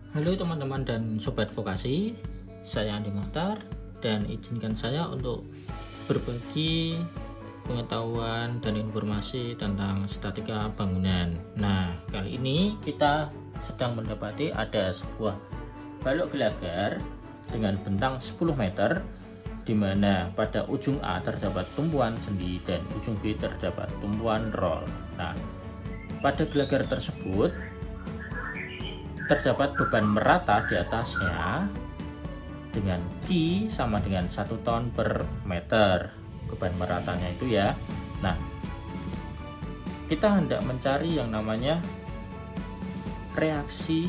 Halo teman-teman dan sobat vokasi, saya Andi Mohtar dan izinkan saya untuk berbagi pengetahuan dan informasi tentang statika bangunan. Nah, kali ini kita sedang mendapati ada sebuah balok gelagar dengan bentang 10 meter di mana pada ujung A terdapat tumpuan sendi dan ujung B terdapat tumpuan roll. Nah, pada gelagar tersebut terdapat beban merata di atasnya dengan Q sama dengan 1 ton per meter, beban meratanya itu ya. Nah, kita hendak mencari yang namanya reaksi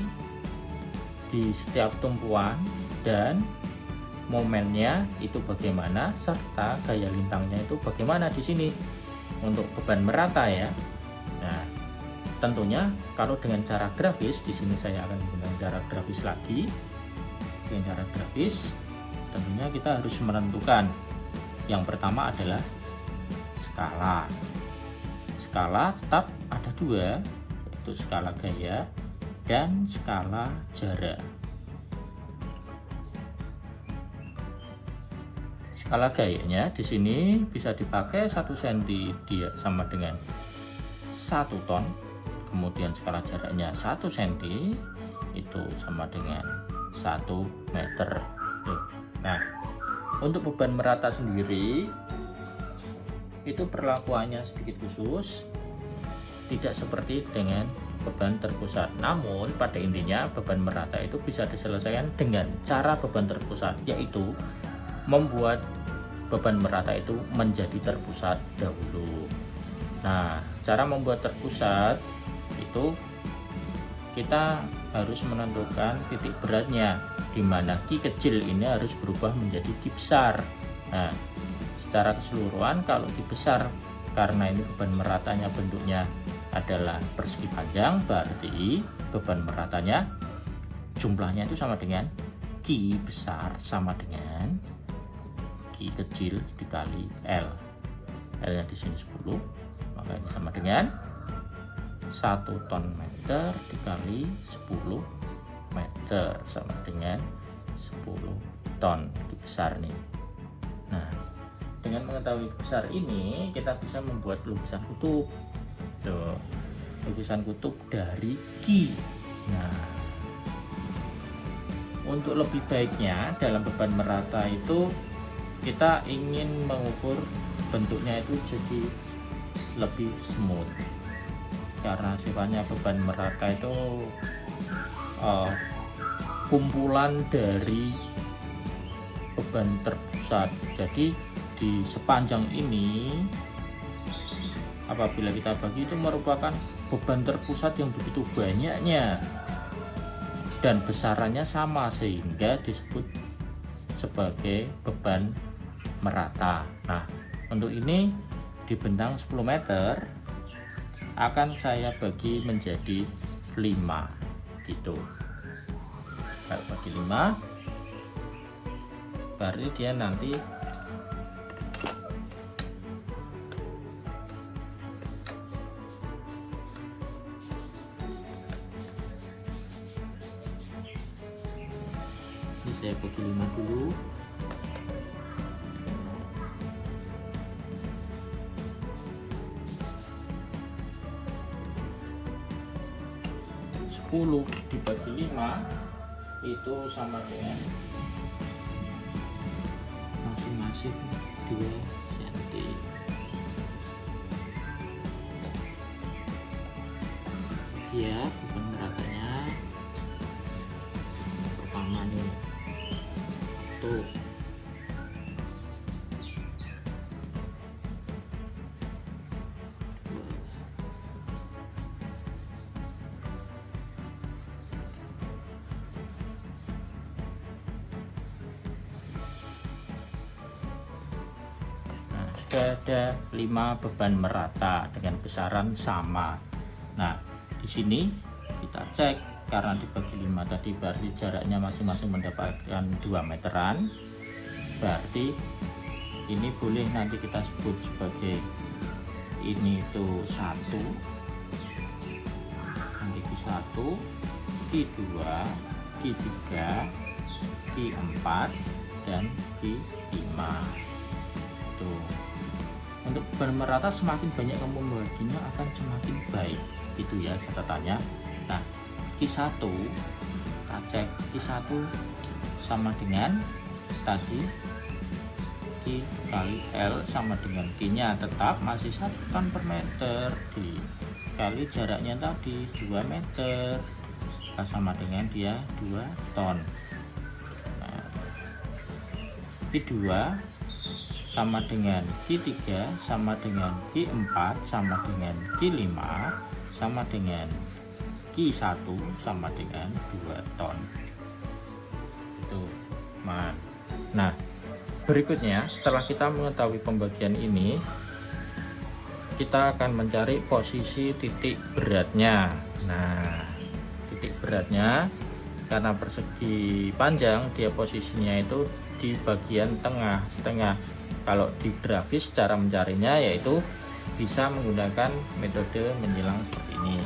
di setiap tumpuan dan momennya itu bagaimana, serta gaya lintangnya itu bagaimana di sini untuk beban merata ya. Nah, tentunya kalau dengan cara grafis, di sini saya akan menggunakan cara grafis lagi. Dengan cara grafis, tentunya kita harus menentukan. Yang pertama adalah skala. Skala tetap ada dua, yaitu skala gaya dan skala jarak. Skala gayanya di sini bisa dipakai 1 cm dia sama dengan 1 ton. Kemudian skala jaraknya 1 cm itu sama dengan 1 meter. Nah, untuk beban merata sendiri itu perlakuannya sedikit khusus, tidak seperti dengan beban terpusat. Namun pada intinya beban merata itu bisa diselesaikan dengan cara beban terpusat, yaitu membuat beban merata itu menjadi terpusat dahulu. Nah, cara membuat terpusat itu kita harus menentukan titik beratnya, di mana Q kecil ini harus berubah menjadi Q besar. Nah, secara keseluruhan kalau Q besar, karena ini beban meratanya bentuknya adalah persegi panjang, berarti beban meratanya jumlahnya itu sama dengan Q besar sama dengan Q kecil dikali L. L nya di sini 10, maka ini sama dengan 1 ton meter dikali 10 meter sama dengan 10 ton. Itu besar nih. Nah, dengan mengetahui besar ini kita bisa membuat lukisan kutub. Tuh, lukisan kutub dari Q. Nah, untuk lebih baiknya dalam beban merata itu kita ingin mengukur bentuknya itu jadi lebih smooth, karena sifatnya beban merata itu kumpulan dari beban terpusat. Jadi di sepanjang ini apabila kita bagi itu merupakan beban terpusat yang begitu banyaknya dan besarannya sama sehingga disebut sebagai beban merata. Nah, untuk ini di bentang 10 meter akan saya bagi menjadi 5 gitu. Kalau bagi 5 berarti dia nanti ini saya bagi 5 dulu. 10 dibagi 5 itu sama dengan masing-masing 2 cm. Ya, beban meratanya pertama nih tuh. Sudah ada 5 beban merata dengan besaran sama. Nah, di sini kita cek karena dibagi 5 tadi berarti jaraknya masing-masing mendapatkan 2 meteran. Berarti ini boleh nanti kita sebut sebagai ini itu 1, nanti Q1, Q2, Q3, Q4, dan Q5. Tuh. Untuk bermerata semakin banyak kamu membaginya akan semakin baik, gitu ya catatannya. Nah, Q1 kita cek, Q1 sama dengan tadi Q kali L sama dengan Q nya tetap masih 1 ton per meter dikali jaraknya tadi 2 meter sama dengan dia 2 ton. Nah, Q2 sama dengan Q3 sama dengan Q4 sama dengan Q5 sama dengan Q1 sama dengan 2 ton. Itu. Nah, berikutnya setelah kita mengetahui pembagian ini, kita akan mencari posisi titik beratnya. Nah, titik beratnya karena persegi panjang, dia posisinya itu di bagian tengah setengah. Kalau di grafis cara mencarinya yaitu bisa menggunakan metode menyilang seperti ini.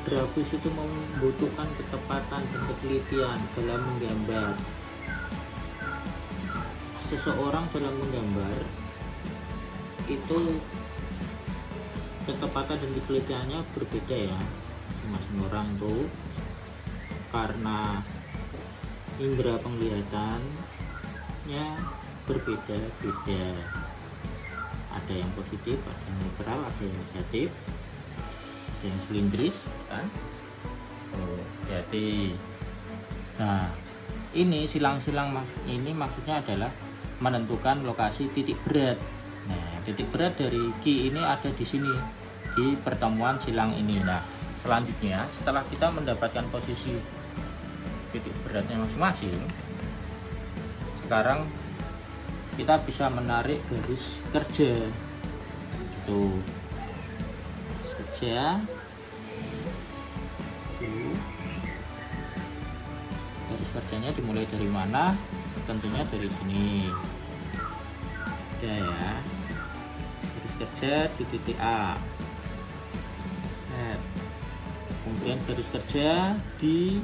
Grafis itu membutuhkan ketepatan dan ketelitian dalam menggambar. Seseorang dalam menggambar itu ketepatan dan ketelitiannya berbeda ya, masing-masing orang tuh, karena indera penglihatannya berbeda-beda. Ada yang positif, ada yang netral, ada yang negatif, yang silindris kan. Hati-hati. Nah, ini silang-silang ini maksudnya adalah menentukan lokasi titik berat. Nah, titik berat dari Q ini ada di sini di pertemuan silang ini. Nah, selanjutnya setelah kita mendapatkan posisi titik beratnya masing-masing, sekarang kita bisa menarik garis kerja gitu. Garis kerjanya dimulai dari mana? Tentunya dari sini. Ada ya, garis kerja di titik A. Kemudian garis kerja di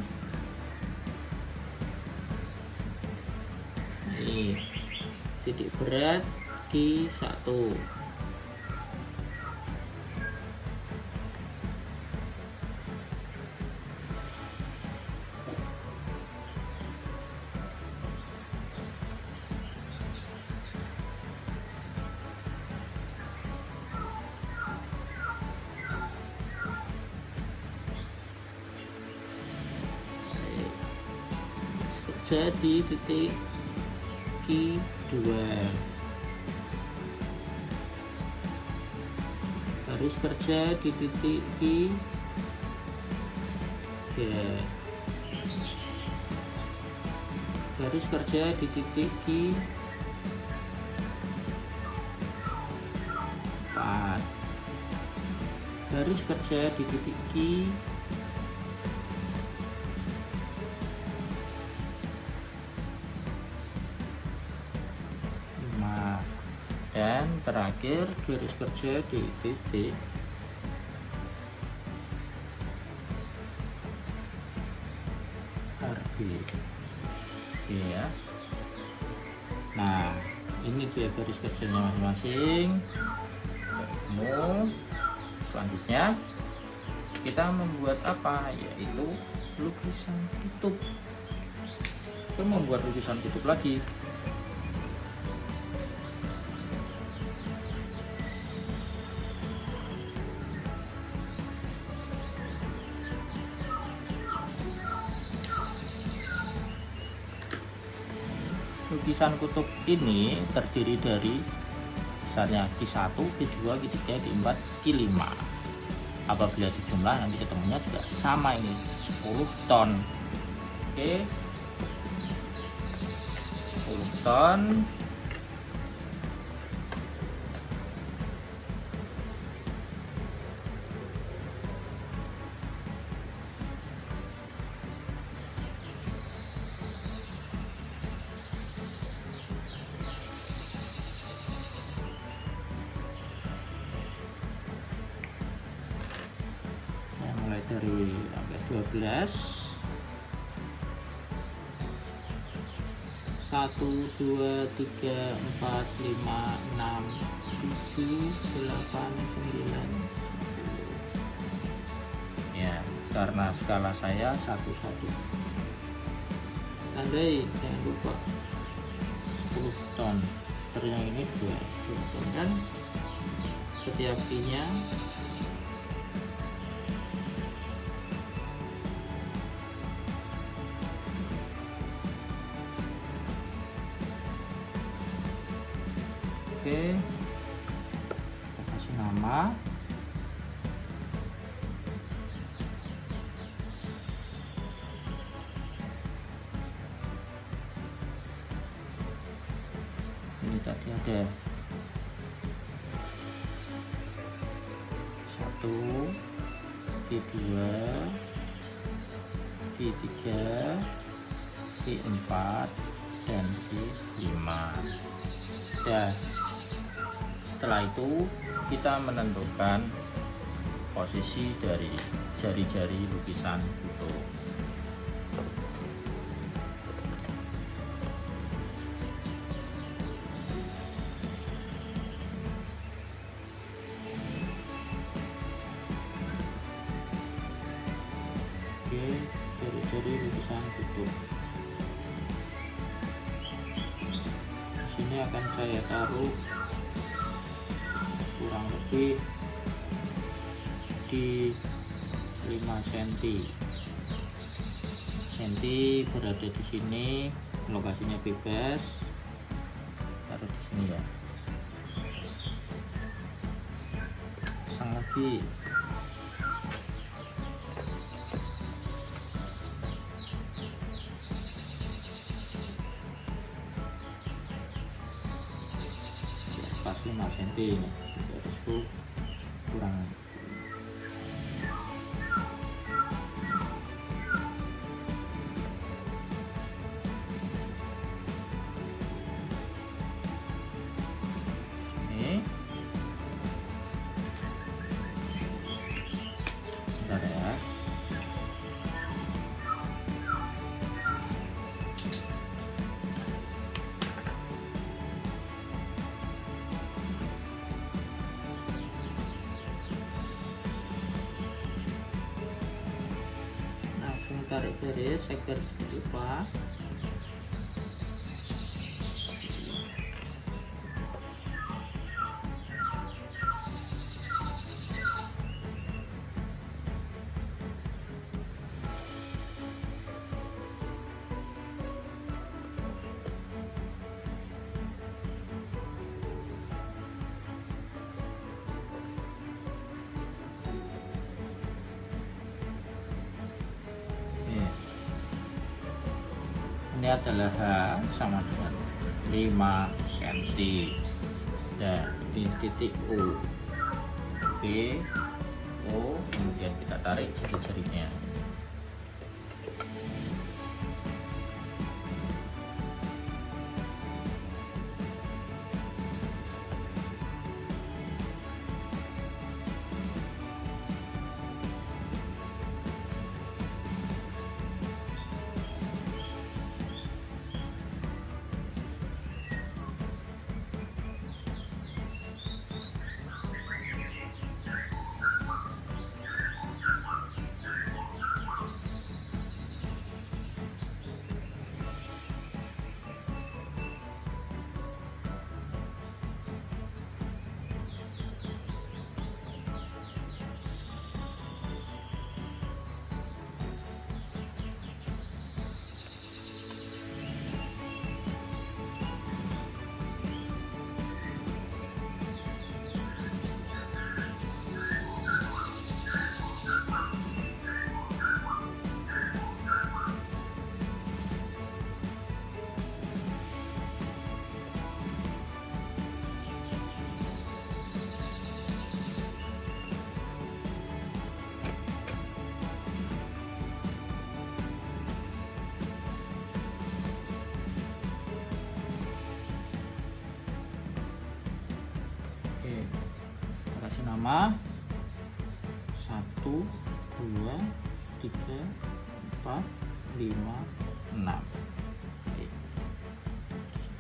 ini, titik berat Q1. Jadi titik Q2, garis kerja di titik Q3, garis kerja di titik Q4, garis kerja di titik Q, dan terakhir garis kerja di titik RB. Oke ya. Nah, ini dia garis kerjanya masing-masing. Selanjutnya kita membuat apa, yaitu lukisan kutub. Kita membuat lukisan kutub lagi. Lukisan kutub ini terdiri dari misalnya Q1, Q2, Q3, Q4, Q5. Apabila dijumlah nanti ketemunya juga sama, ini 10 ton. Oke, 10 ton. Mulai dari angka 12, 1, 2, 3, 4, 5, 6, 7, 8, 9, 10. Ya, karena skala saya 1-1. Tandai, jangan lupa 10 ton. Yang ini 2 ton kan, setiap P-nya oke, kita kasih nama. Ini tadi ada 1, Q2, Q3, Q4, dan Q5. Ya, setelah itu kita menentukan posisi dari jari-jari lukisan kutub. Oke, jari-jari lukisan kutub. Di sini akan saya taruh kurang lebih di 5 cm berada di sini, lokasinya bebas, taruh di sini ya. Pasang lagi. Pas 5 cm ini garisku kurang. Sini bentar ya. Tarik garis agar lupa. Ini adalah H sama dengan 5 cm, dan ini titik O. Oke, O, kemudian kita tarik jari-jarinya. sama 1 2 3 4 5 6. Oke.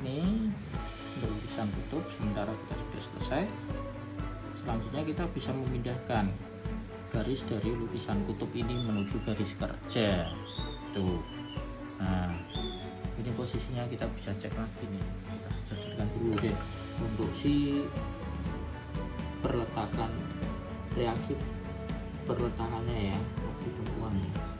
Ini lukisan kutub sementara kita sudah selesai. Selanjutnya kita bisa memindahkan garis dari lukisan kutub ini menuju garis kerja tuh. Nah, ini posisinya kita bisa cek lagi nih. Kita sejajarkan dulu deh untuk si perletakan reaksi perletakannya ya, di tumpuannya.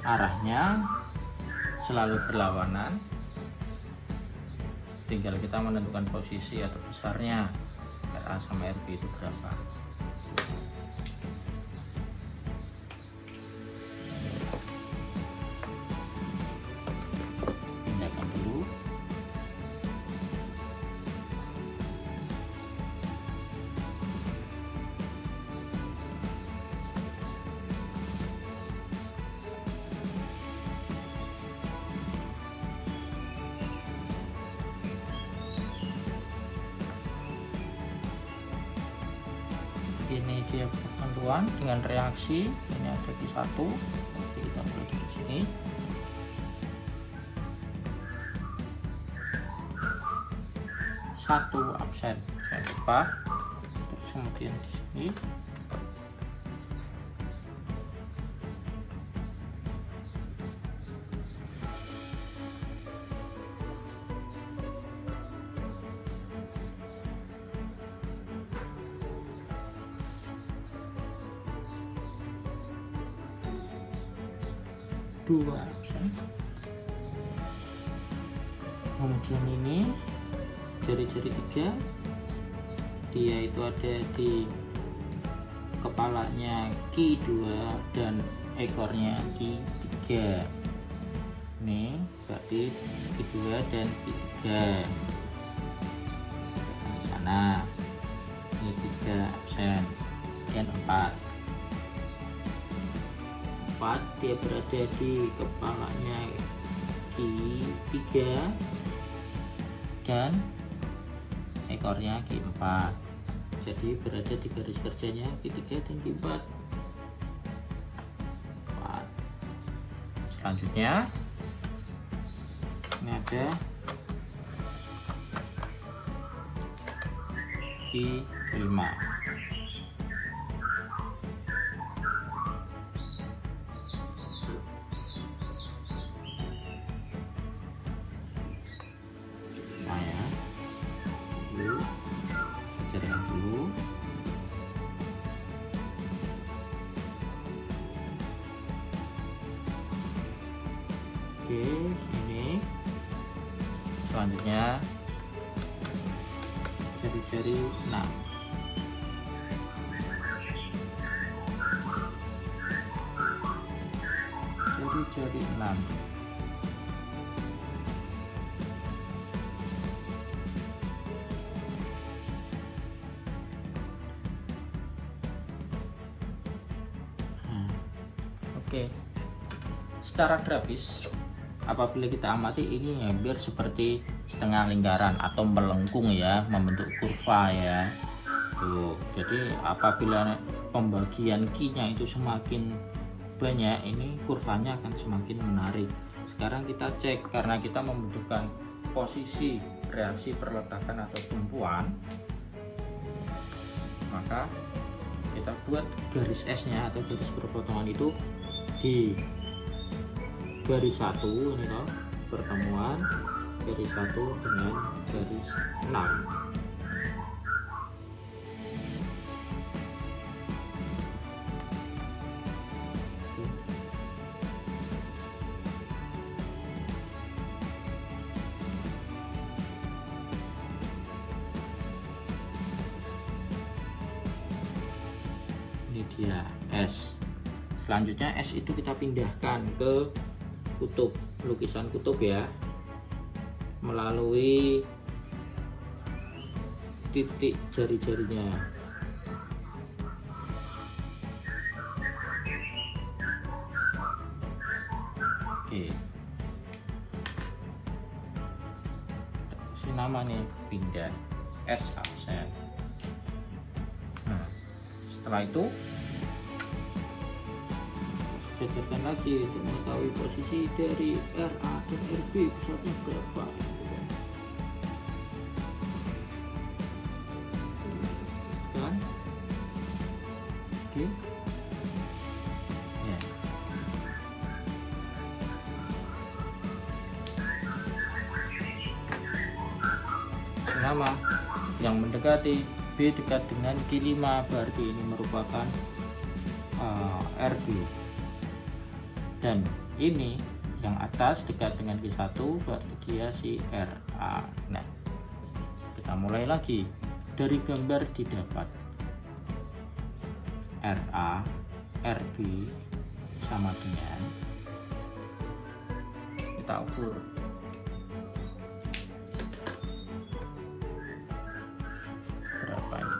Arahnya selalu berlawanan, tinggal kita menentukan posisi atau besarnya RA sama RB itu berapa. Pindahkan dulu. Ini dia pertentuan dengan reaksi. Ini ada Q1, nanti kita boleh di sini. Satu absen, saya lupa. Terus kemudian di sini dua absen. Kemudian ini jari-jari 3, dia itu ada di kepalanya Q2 dan ekornya Q3. Ini berarti Q2 dan Q3 di sana. Ini 3 absen dan 4 dia berada di kepalanya Q3 dan ekornya Q4, jadi berada di garis kerjanya Q3 dan Q4. Selanjutnya ini ada Q5. Sejajarkan dulu. Oke, ini selanjutnya jari-jari 6. Jari-jari 6. Oke, secara grafis apabila kita amati ini hampir seperti setengah lingkaran atau melengkung ya, membentuk kurva ya. Tuh, jadi apabila pembagian Q-nya itu semakin banyak, ini kurvanya akan semakin menarik. Sekarang kita cek, karena kita membutuhkan posisi reaksi perletakan atau tumpuan, maka kita buat garis S-nya atau garis perpotongan itu di garis 1 ini loh, pertemuan garis 1 dengan garis 6. ya S. Selanjutnya S itu kita pindahkan ke kutub, lukisan kutub ya, melalui titik jari-jarinya. Oke, kasih nama nih, pindah S absen. Nah, setelah itu sejajarkan lagi untuk mengetahui posisi dari RA dan RB, pusatnya berapa kan. Oke ya, selama yang mendekati B dekat dengan Q5 berarti ini merupakan RB, dan ini yang atas dekat dengan Q1 berarti dia si RA. Nah, kita mulai lagi dari gambar didapat RA RB sama dengan, kita ukur berapa ini.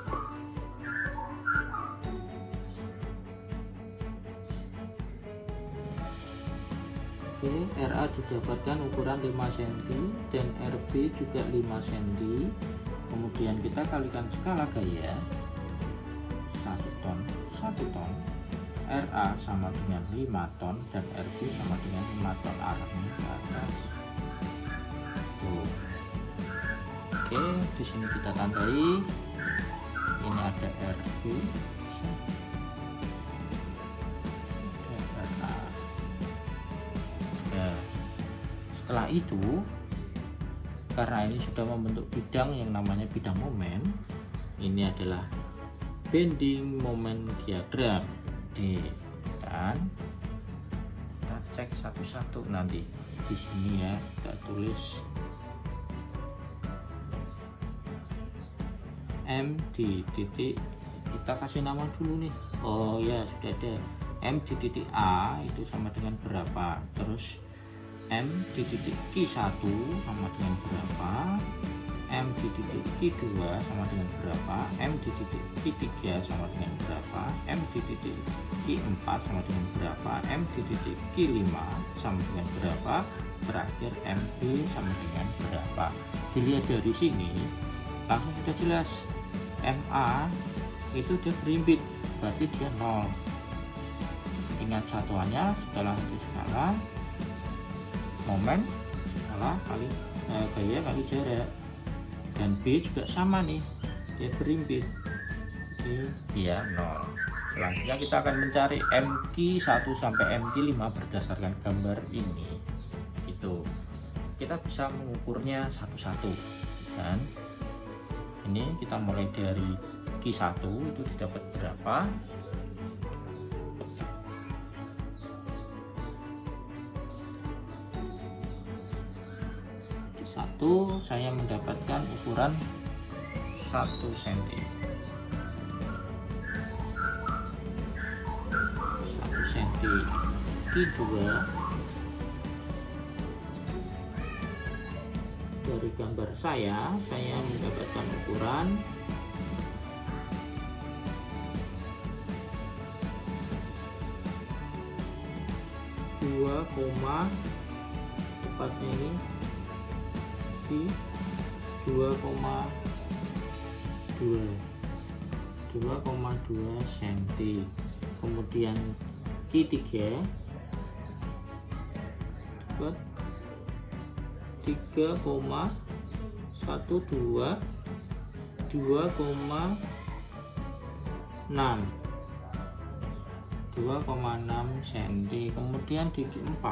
Oke, RA didapatkan ukuran 5 cm dan RB juga 5 cm. Kemudian kita kalikan skala gaya 1 ton 1 ton, RA sama dengan 5 ton dan RB sama dengan 5 ton, arahnya ke atas. Tuh. Oke, di sini kita tandai ini ada RB, setelah itu, karena ini sudah membentuk bidang yang namanya bidang momen, ini adalah bending moment diagram D, dan kita cek satu-satu nanti di sini ya, kita tulis M di titik, kita kasih nama dulu nih. Oh ya, sudah ada. M di titik A itu sama dengan berapa, terus M di titik Q1 sama dengan berapa, M di titik Q2 sama dengan berapa, M di titik Q3 sama dengan berapa, M di titik Q4 sama dengan berapa, M di titik Q5 sama dengan berapa, terakhir MB sama dengan berapa. Dilihat dari sini langsung sudah jelas, MA itu dia berimbit, berarti dia 0. Ingat satuannya setelah itu skala momen skala kali gaya kali jarak, dan B juga sama nih, dia berimbit, jadi dia 0. Selanjutnya kita akan mencari MQ1 sampai MQ5 berdasarkan gambar ini. Itu kita bisa mengukurnya satu-satu, dan ini kita mulai dari Q1 itu didapat berapa, Q1 saya mendapatkan ukuran 1 cm, 1 cm. Q2 dari gambar saya mendapatkan ukuran 2, tepatnya ini di 2,2 cm. Kemudian Q3 dapat 3,12 2,6 cm. Kemudian di Q4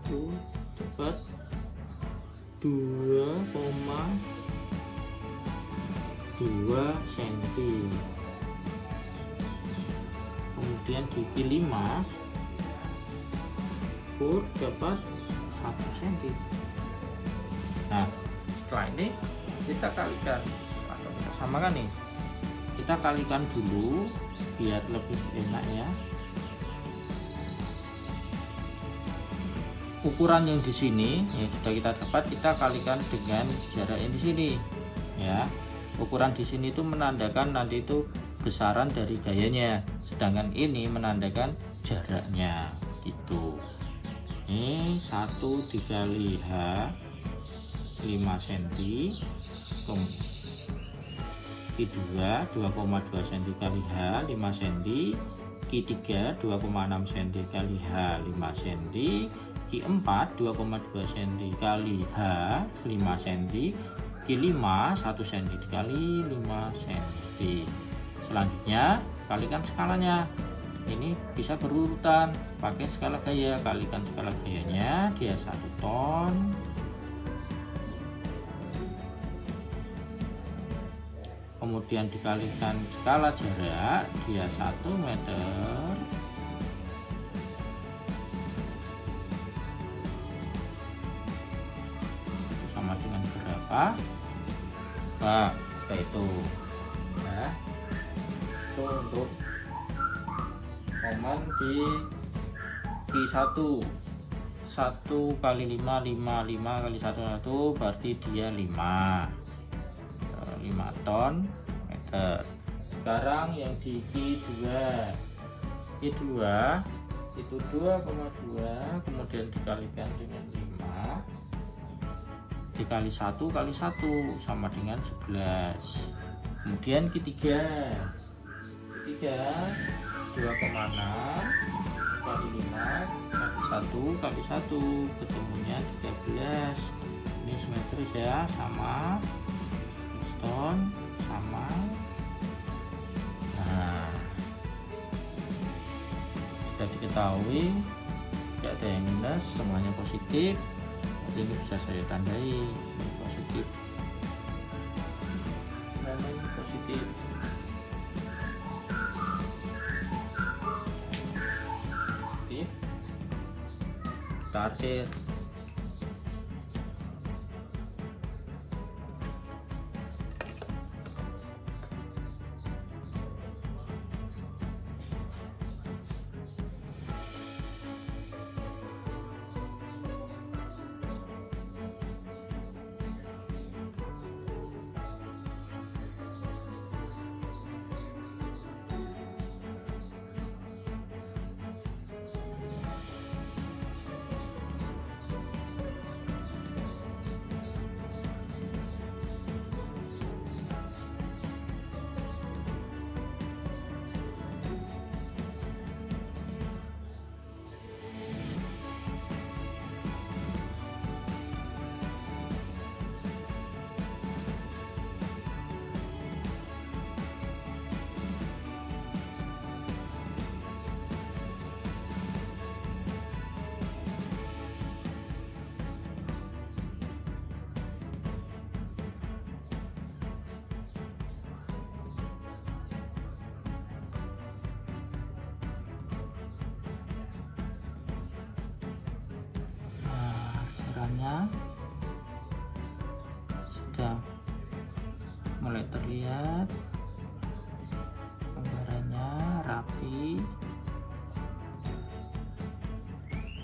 itu dapat 2,2 cm. Kemudian di Q5 ukur dapat 1 cm. Nah, setelah ini kita kalikan atau kita samakan nih kita kalikan dulu biar lebih enak ya. Ukuran yang di sini yang sudah kita dapat, kita kalikan dengan jarak yang di sini ya. Ukuran di sini itu menandakan nanti itu besaran dari gayanya, sedangkan ini menandakan jaraknya gitu. Ini 1 dikali H 5 cm, Q2 2,2 cm kali H 5 cm, Q3 2,6 cm kali H 5 cm, Q4 2,2 cm kali H 5 cm, Q5 1 cm dikali 5 cm. Selanjutnya kalikan skalanya. Ini bisa berurutan pakai skala gaya. Kalikan skala gayanya, dia 1 ton. Kemudian dikalikan skala jarak, dia 1 meter. Itu sama dengan berapa? Nah, itu ya. Itu untuk komen di Q1 1 kali 5 kali 1 berarti dia 5 ton meter. Sekarang yang di Q2 itu 2,2 kemudian dikalikan dengan 5 dikali 1 kali 1 sama dengan 11. Kemudian Q3 2,6 kali 5 kali 1 ketemunya 13. Ini simetris ya, sama ton sama. Nah, sudah diketahui tidak ada yang minus, semuanya positif. Jadi ini bisa saya tandai ini positif dan ini positif. Kita arsir. Sudah mulai terlihat gambarannya rapi.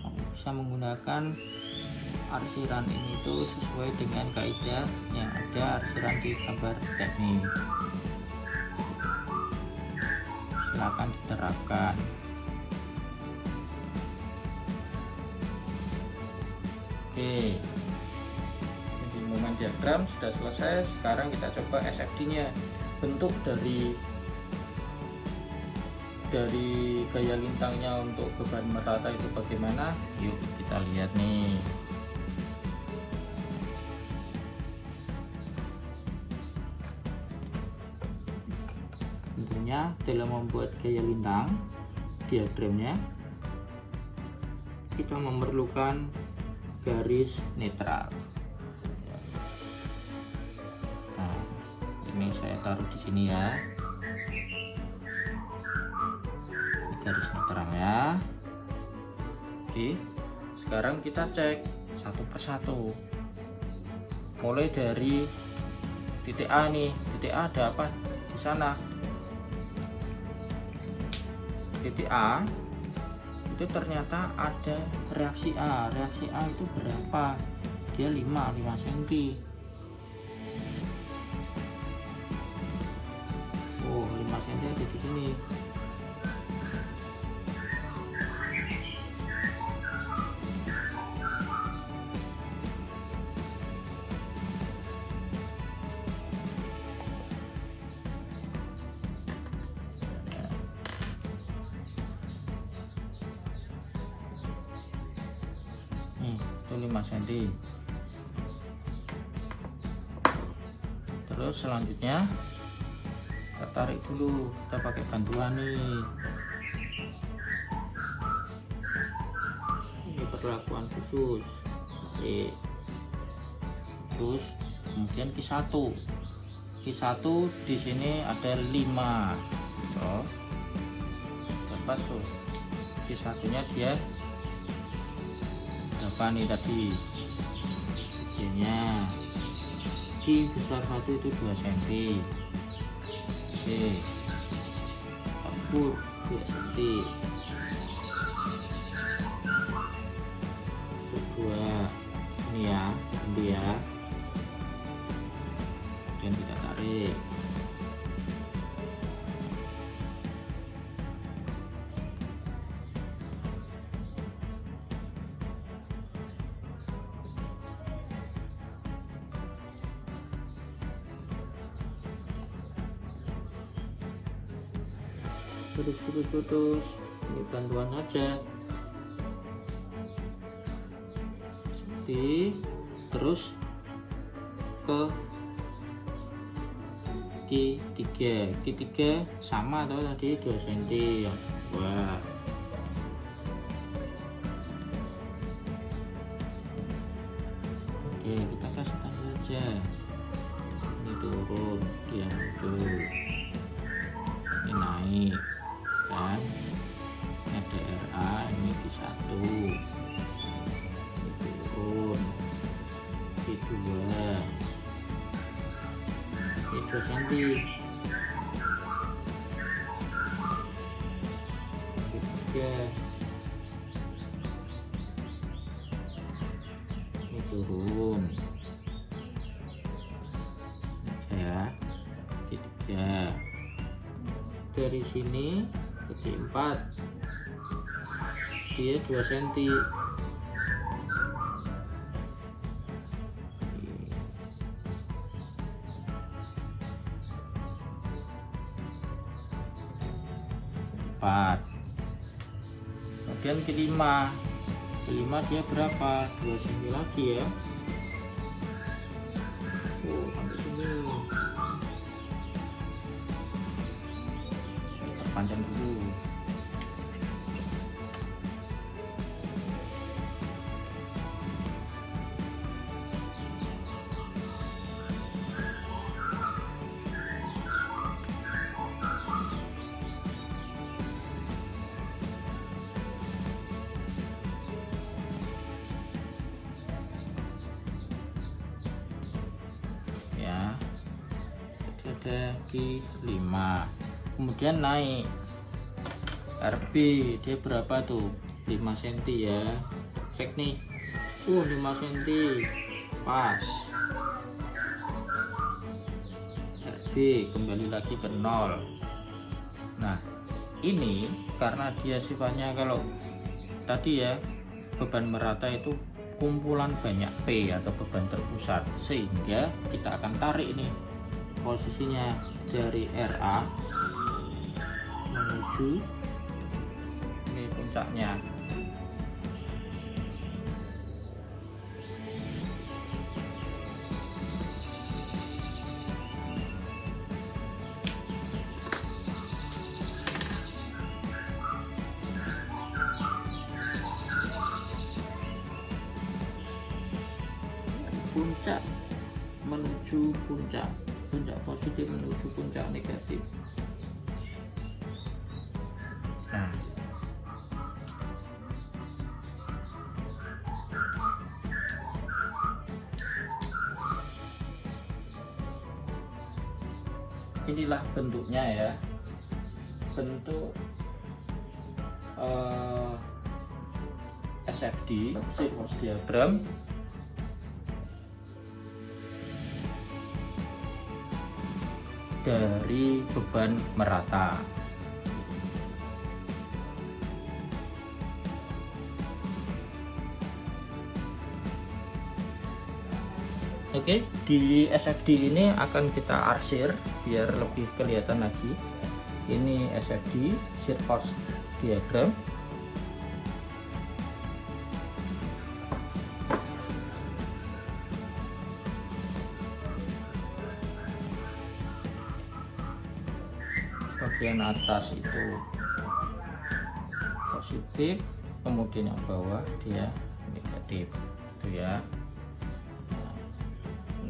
Kamu bisa menggunakan arsiran ini itu sesuai dengan kaidah yang ada arsiran di gambar teknis. Silakan diterapkan. Oke, jadi momen diagram sudah selesai. Sekarang kita coba SFD nya. Bentuk dari gaya lintangnya untuk beban merata itu bagaimana? Yuk kita lihat nih. Tentunya dalam membuat gaya lintang diagramnya kita memerlukan garis netral. Nah, ini saya taruh di sini ya. Ini garis netral ya. Oke, sekarang kita cek satu persatu. Mulai dari titik A nih, titik A ada apa di sana? titik A itu ternyata ada reaksi A. Reaksi A itu berapa? Dia 5 cm. Oh, 5 cm ada di sini. Itu 5 cm. Terus selanjutnya kita tarik dulu, kita pakai bantuan nih. Ini perlakuan khusus. Oke. Terus kemudian Q1 di sini ada 5. Oh, dapat tuh Q1 nya dia berapa nih tadi? Q besar 1 itu 2 cm. Oke, campur 2 cm. Kedua ini ya, dia dan kita tarik. Putus, ini bantuan aja. Seperti terus ke Q3 sama atau tadi 2 cm. Wah, oke, kita kasih tanda aja. Ini turun, dia muncul, ini naik kan, ada RA, ini Q1, ini turun, Q2, ini 2 cm, Q3, ini turun ya, Q3. Dari sini ke Q4 dia 2 cm. Kemudian Q5 dia berapa? 2 cm lagi ya. Oh, sampai sini. Panjang dulu. Ya, ada Q5. Kemudian naik RB, dia berapa tuh? 5 cm ya. Cek nih. 5 cm. Pas. RB kembali lagi ke 0. Nah, ini karena dia sifatnya, kalau tadi ya beban merata itu kumpulan banyak P atau beban terpusat, sehingga kita akan tarik nih posisinya dari RA menuju ini puncaknya. Puncak menuju puncak positif menuju puncak negatif. Nah, inilah bentuknya ya, bentuk SFD shear force diagram dari beban merata. Oke, di SFD ini akan kita arsir biar lebih kelihatan lagi. Ini SFD shear force diagram. Bagian atas itu positif, kemudian yang bawah dia negatif, itu ya.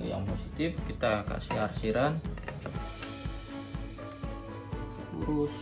Yang positif kita kasih arsiran lurus.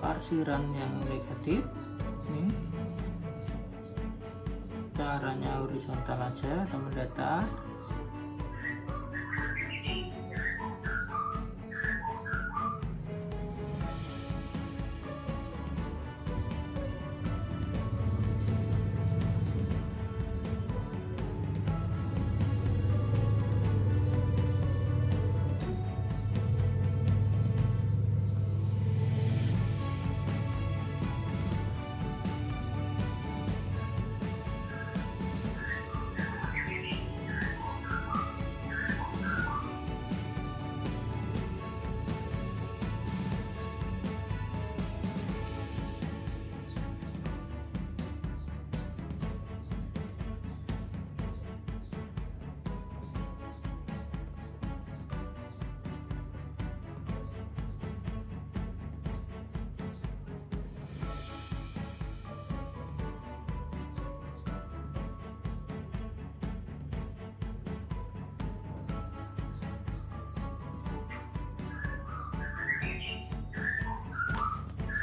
Arsiran yang negatif ini caranya horizontal aja atau mendatar.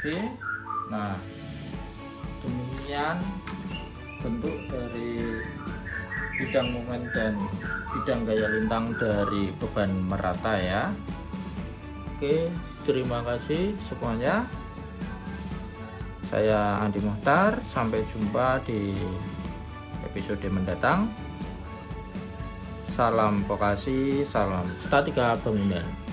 Oke, nah demikian bentuk dari bidang momen dan bidang gaya lintang dari beban merata ya. Oke, terima kasih semuanya. Saya Andi Muhtar, sampai jumpa di episode mendatang. Salam vokasi, salam statika bangunan.